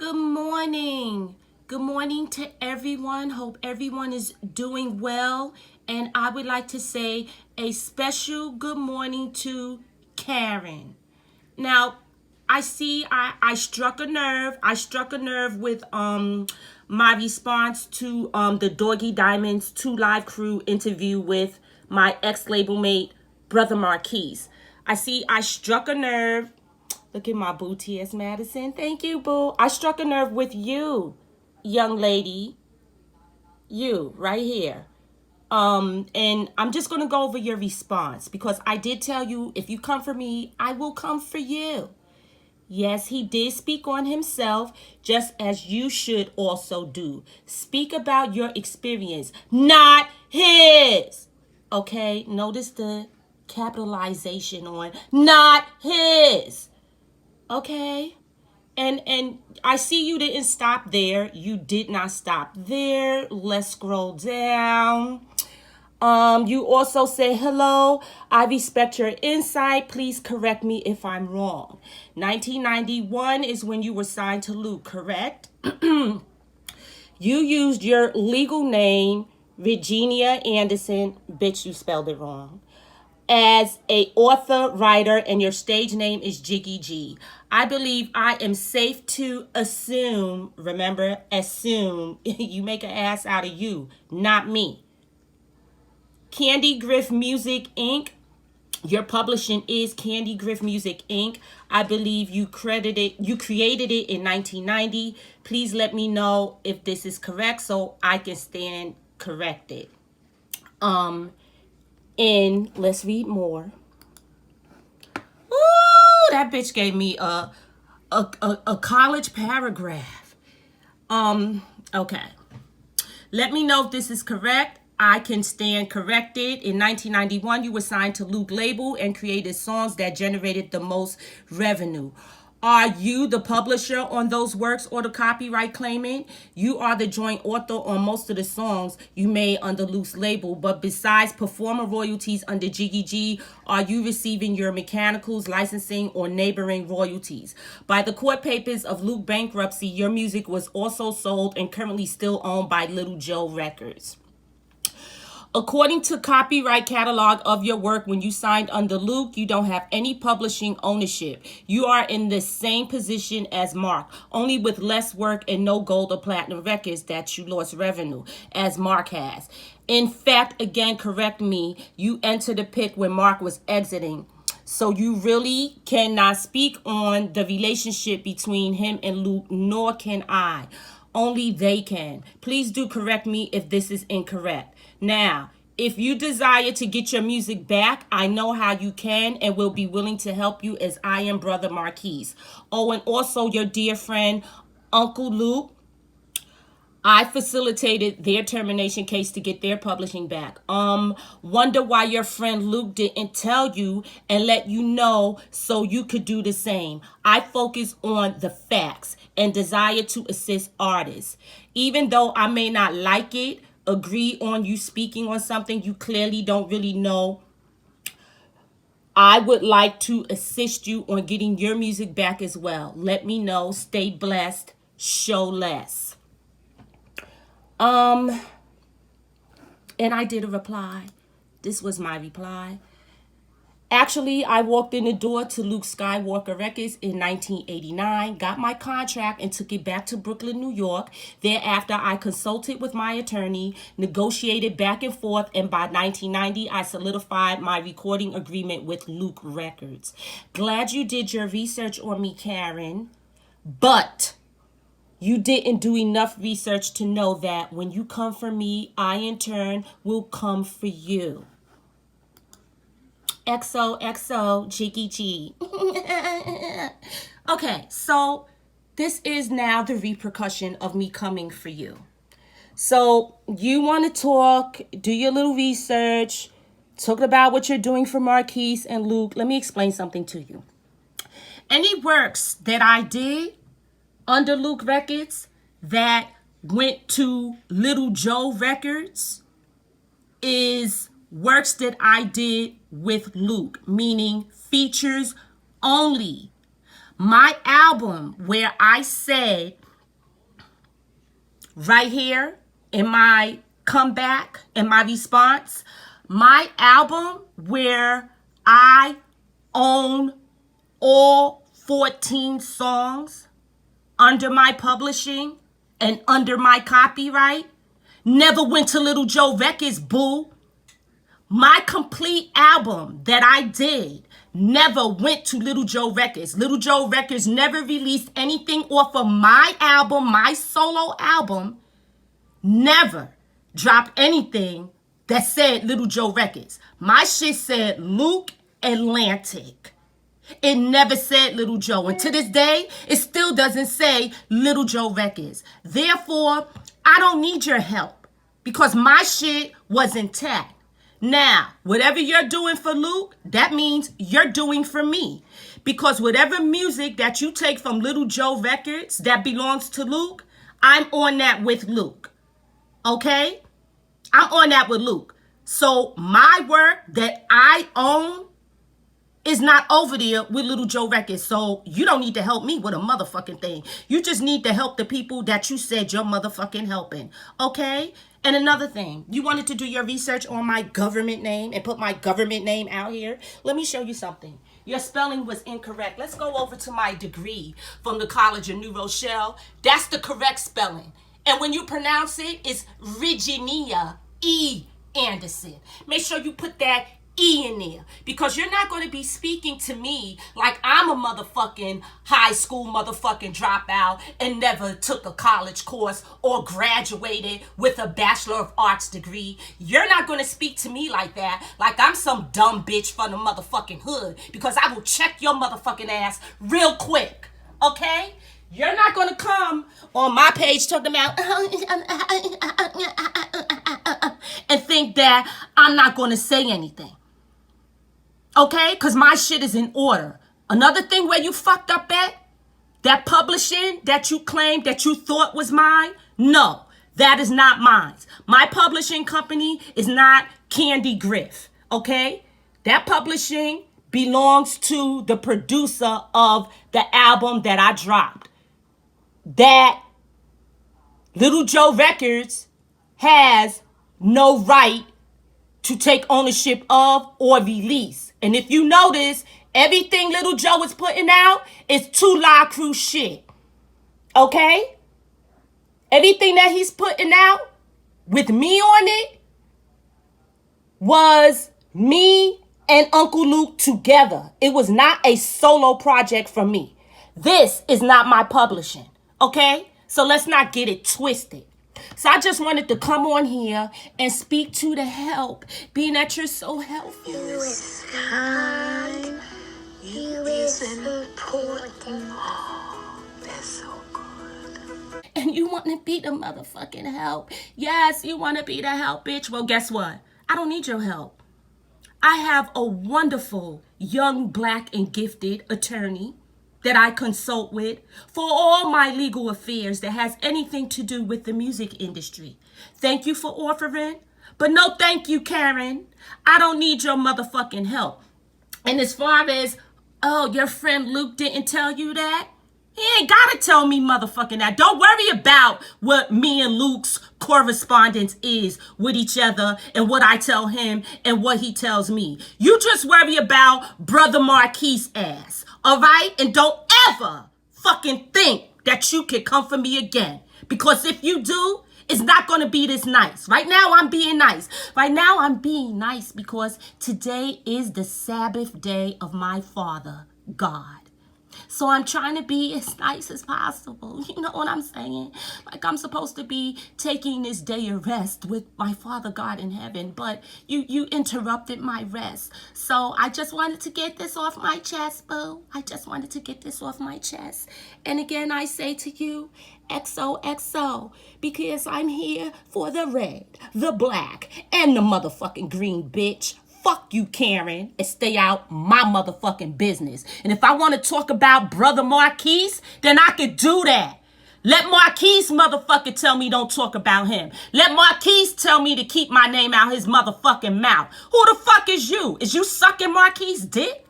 Good morning. Good morning to everyone. Hope everyone is doing well. And I would like to say a special good morning to Karen. Now, I see I struck a nerve. I struck a nerve with my response to the Doggy Diamonds 2 Live Crew interview with my ex-label mate, Brother Marquis. I see I struck a nerve. Look at my boo, T.S. Madison. Thank you, boo. I struck a nerve with you, young lady. You, right here. And I'm just going to go over your response because I did tell you if you come for me, I will come for you. Yes, he did speak on himself, just as you should also do. Speak about your experience, not his. Okay, notice the capitalization on not his. Okay? And I see you didn't stop there. You did not stop there. Let's scroll down. You also say, hello, I respect your insight. Please correct me if I'm wrong. 1991 is when you were signed to Luke, correct? You used your legal name, Virginia Anderson. Bitch, you spelled it wrong. As a author, writer, and your stage name is Jiggy G. I believe I am safe to assume, remember, assume, you make an ass out of you, not me. Candy Griff Music Inc. Your publishing is Candy Griff Music Inc. I believe you created it in 1990. Please let me know if this is correct so I can stand corrected. And let's read more. Ooh, that bitch gave me a college paragraph. Okay. Let me know if this is correct. I can stand corrected. In 1991, you were signed to Luke label and created songs that generated the most revenue. Are you the publisher on those works or the copyright claimant? You are the joint author on most of the songs you made under Luke's label, but besides performer royalties under Jiggy G, are you receiving your mechanicals, licensing, or neighboring royalties? By the court papers of Luke bankruptcy, your music was also sold and currently still owned by Little Joe Records. According to copyright catalog of your work, when you signed under Luke, you don't have any publishing ownership. You are in the same position as Mark, only with less work and no gold or platinum records that you lost revenue, as Mark has. In fact, again, correct me, you entered the pit when Mark was exiting. So you really cannot speak on the relationship between him and Luke, nor can I. Only they can. Please do correct me if this is incorrect. Now, if you desire to get your music back, I know how you can and will be willing to help you as I am Brother Marquis. Oh, and also your dear friend, Uncle Luke. I facilitated their termination case to get their publishing back. Wonder why your friend Luke didn't tell you and let you know so you could do the same. I focus on the facts and desire to assist artists. Even though I may not like it, agree on you speaking on something you clearly don't really know, I would like to assist you on getting your music back as well. Let me know. Stay blessed. Show less. And I did a reply. This was my reply. Actually, I walked in the door to Luke Skywalker Records in 1989, got my contract, and took it back to Brooklyn, New York. Thereafter, I consulted with my attorney, negotiated back and forth, and by 1990, I solidified my recording agreement with Luke Records. Glad you did your research on me, Karen, but you didn't do enough research to know that when you come for me, I in turn will come for you. XOXO Jiggy G. Okay, so this is now the repercussion of me coming for you. So you want to talk, do your little research, talk about what you're doing for Marquis and Luke. Let me explain something to you. Any works that I did under Luke Records that went to Little Joe Records is works that I did with Luke, meaning features only. My album where I said right here in my comeback, in my response, my album where I own all 14 songs under my publishing and under my copyright never went to Little Joe Records, boo. My complete album that I did never went to Little Joe Records. Little Joe Records never released anything off of my album, my solo album. Never dropped anything that said Little Joe Records. My shit said Luke Atlantic. It never said Little Joe. And to this day, it still doesn't say Little Joe Records. Therefore, I don't need your help because my shit was intact. Now, whatever you're doing for Luke, that means you're doing for me. Because whatever music that you take from Little Joe Records that belongs to Luke, I'm on that with Luke. Okay? I'm on that with Luke. So my work that I own is not over there with Little Joe Records. So you don't need to help me with a motherfucking thing. You just need to help the people that you said you're motherfucking helping. Okay? And another thing, you wanted to do your research on my government name and put my government name out here. Let me show you something. Your spelling was incorrect. Let's go over to my degree from the College of New Rochelle. That's the correct spelling. And when you pronounce it, it's Virginia E. Anderson. Make sure you put that E in there because you're not going to be speaking to me like I'm a motherfucking high school motherfucking dropout and never took a college course or graduated with a Bachelor of Arts degree. You're not going to speak to me like that, like I'm some dumb bitch from the motherfucking hood, because I will check your motherfucking ass real quick, okay? You're not going to come on my page talking about and think that I'm not going to say anything. Okay? Because my shit is in order. Another thing where you fucked up at, that publishing that you claimed that you thought was mine, no, that is not mine. My publishing company is not Candy Griff. Okay? That publishing belongs to the producer of the album that I dropped. That Little Joe Records has no right to take ownership of or release. And if you notice, everything Little Joe is putting out is 2 La Cruz shit. Okay? Everything that he's putting out with me on it was me and Uncle Luke together. It was not a solo project from me. This is not my publishing. Okay? So let's not get it twisted. So I just wanted to come on here and speak to the help, being that you're so helpful. You is kind. You is important. Oh, that's so good. And you want to be the motherfucking help. Yes, you want to be the help, bitch. Well, guess what? I don't need your help. I have a wonderful young black and gifted attorney that I consult with for all my legal affairs that has anything to do with the music industry. Thank you for offering, but no thank you, Karen. I don't need your motherfucking help. And as far as, oh, your friend Luke didn't tell you that, he ain't gotta tell me motherfucking that. Don't worry about what me and Luke's correspondence is with each other and what I tell him and what he tells me. You just worry about Brother Marquis' ass, all right? And don't ever fucking think that you can come for me again. Because if you do, it's not going to be this nice. Right now, I'm being nice. Right now, I'm being nice because today is the Sabbath day of my Father, God. So I'm trying to be as nice as possible. You know what I'm saying? Like I'm supposed to be taking this day of rest with my Father God in heaven, but you interrupted my rest. So I just wanted to get this off my chest, boo. I just wanted to get this off my chest. And again, I say to you, XOXO, because I'm here for the red, the black, and the motherfucking green, bitch. Fuck you, Karen, and stay out my motherfucking business. And if I want to talk about Brother Marquis, then I could do that. Let Marquis motherfucker tell me don't talk about him. Let Marquis tell me to keep my name out his motherfucking mouth. Who the fuck is you? Is you sucking Marquis' dick?